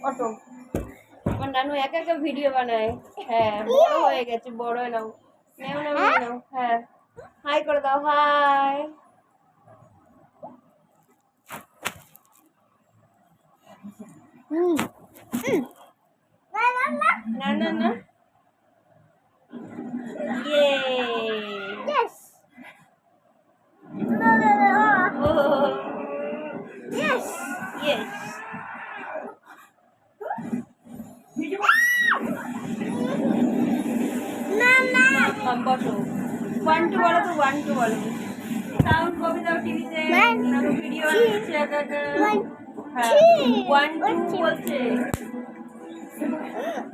Auto আমার নানু একা একা ভিডিও বানায়। হ্যাঁ বড় হয়ে গেছে, বড় নাও নাও নাও নাও। হ্যাঁ হাই করে দাও, হাই। না না না, ইয়ে Yes. Yes. ইয়েস। Mama. বসো, 1 2 বলো তো, 1 2 বলো। সাউন্ড কমে দাও টিভিতে, নানু ভিডিও বানাচ্ছে একা একা। হ্যাঁ 1 2 বলছে,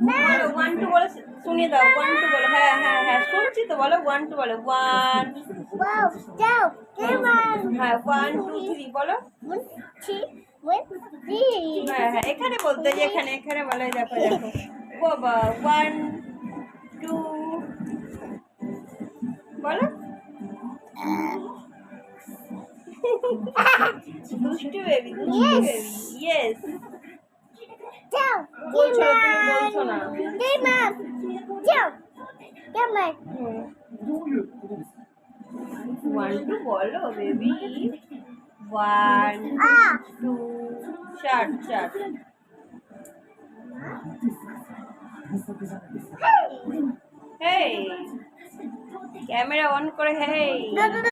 বলো 1 2 বলো, শুনিয়ে দাও 1 2 বলো। হ্যাঁ হ্যাঁ হ্যাঁ শুনছি তো, বলো 1 2 বলো। 1 Wow. Go. Come on. হ্যাঁ 1 2 3 বলো। 1 2 1 3. হ্যাঁ হ্যাঁ এখানে বলতে, যে এখানে এখানে বলো, এই দেখো দেখো বাবা। 1 2 বলো। দুষ্টু বেবি, দুষ্টু বেবি। Yes Go. বলছো না, তুমি বলছো না। Come on. Go. Come on. 1 2 বলো baby. 1 Ah. 2 start start। Hey camera on করে, হেই। No, no, no.